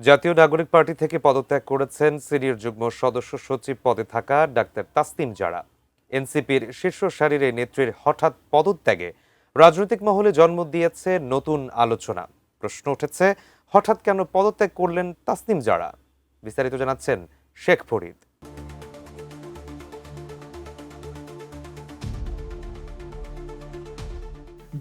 জাতীয় নাগরিক পার্টি থেকে পদত্যাগ করেছেন সিনিয়র যুগ্ম সদস্য সচিব পদে থাকা ডাক্তার তাসনিম জারা। এনসিপির শীর্ষ সারির এই নেত্রীর হঠাৎ পদত্যাগে রাজনৈতিক মহলে জন্ম দিয়েছে নতুন আলোচনা। প্রশ্ন উঠেছে, হঠাৎ কেন পদত্যাগ করলেন তাসনিম জারা? বিস্তারিত জানাচ্ছেন শেখ ফরিদ।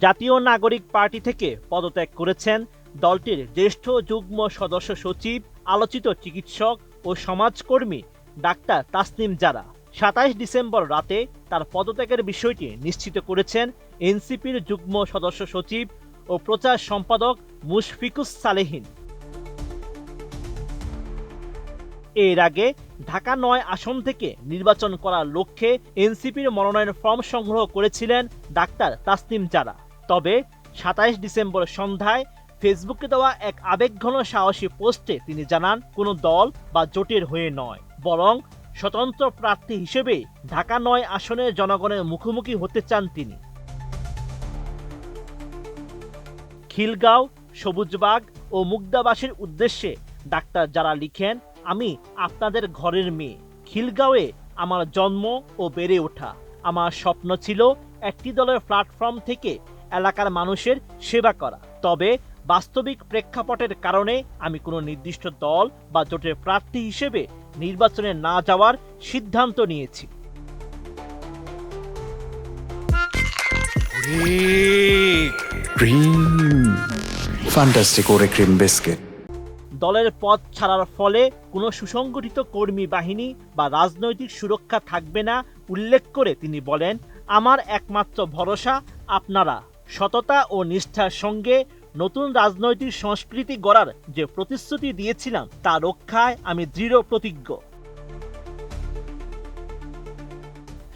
জাতীয় নাগরিক পার্টি থেকে পদত্যাগ করেছেন দলটির জ্যেষ্ঠ যুগ্ম সদস্য সচিব, আলোচিত চিকিৎসক ও সমাজকর্মী ডাক্তার তাসনিম জারা। ২৭ ডিসেম্বর রাতে তার পদত্যাগের বিষয়টি নিশ্চিত করেছেন এনসিপির যুগ্ম সদস্য সচিব ও প্রচার সম্পাদক মুশফিকুস সালেহীন। এর আগে ঢাকা ৯ আসন থেকে নির্বাচন করার লক্ষ্যে এনসিপির মনোনয়ন ফর্ম সংগ্রহ করেছিলেন ডাক্তার তাসনিম জারা। তবে ২৭ ডিসেম্বর সন্ধ্যায় ফেসবুকে দেওয়া এক আবেগঘন সাহসী পোস্টে তিনি জানান, কোনো দল বা জোটের হয়ে নয়, বরং স্বতন্ত্র প্রার্থী হিসেবেই ঢাকা ৯ আসনের জনগণের মুখোমুখি হতে চান তিনি। খিলগাঁও, সবুজবাগ ও মুগদাবাসীর উদ্দেশ্যে ডাক্তার জারা লিখেন, আমি আপনাদের ঘরের মেয়ে। খিলগাঁওয়ে আমার জন্ম ও বেড়ে ওঠা। আমার স্বপ্ন ছিল একটি দলের প্ল্যাটফর্ম থেকে এলাকার মানুষের সেবা করা। তবে বাস্তবিক প্রেক্ষাপটের কারণে আমি কোনো নির্দিষ্ট দল বা জোটের প্রার্থী হিসেবে নির্বাচনে না যাওয়ার সিদ্ধান্ত নিয়েছি। ফ্যান্টাস্টিক ওরে ক্রিম বিস্কিট। দলের পদ ছাড়ার ফলে কোনো সুসংগঠিত কর্মী বাহিনী বা রাজনৈতিক সুরক্ষা থাকবে না উল্লেখ করে তিনি বলেন, আমার একমাত্র ভরসা আপনারা। সততা ও নিষ্ঠার সঙ্গে নতুন রাজনৈতিক সংস্কৃতি গড়ার যে প্রতিশ্রুতি দিয়েছিলাম তা রক্ষায় আমি দৃঢ় প্রতিজ্ঞ।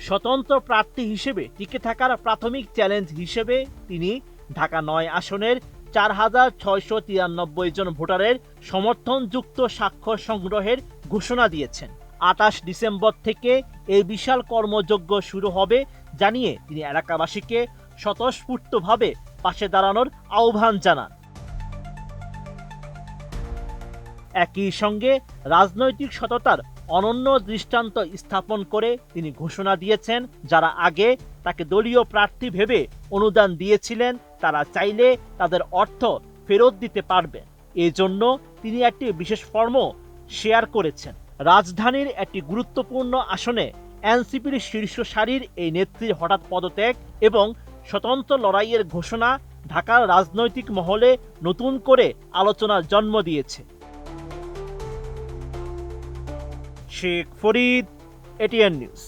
স্বতন্ত্র প্রার্থী হিসেবে টিকে থাকার প্রাথমিক চ্যালেঞ্জ হিসেবে তিনি ঢাকা ৯ আসনের ৪,৬৯৩ জন ভোটারের সমর্থনযুক্ত স্বাক্ষর সংগ্রহের ঘোষণা দিয়েছেন। ২৮ ডিসেম্বর থেকে এই বিশাল কর্মযজ্ঞ শুরু হবে জানিয়ে তিনি এলাকাবাসীকে স্বতঃস্ফূর্তভাবে পাশে দাঁড়ানোর আহ্বান জানান। একই সঙ্গে রাজনৈতিক সততার অনন্য দৃষ্টান্ত স্থাপন করে তিনি ঘোষণা দিয়েছেন, যারা আগে তাকে দলীয় প্রার্থী ভেবে অনুদান দিয়েছিলেন তারা চাইলে তাদের অর্থ ফেরত দিতে পারবেন। এজন্য তিনি একটি বিশেষ ফর্মও শেয়ার করেছেন। রাজধানীর একটি গুরুত্বপূর্ণ আসনে এনসিপির শীর্ষ সারির এই নেত্রীর হঠাৎ পদত্যাগ এবং স্বতন্ত্র লড়াইয়ের ঘোষণা ঢাকার রাজনৈতিক মহলে নতুন করে আলোচনার জন্ম দিয়েছে। Sheikh Farid, ATN news.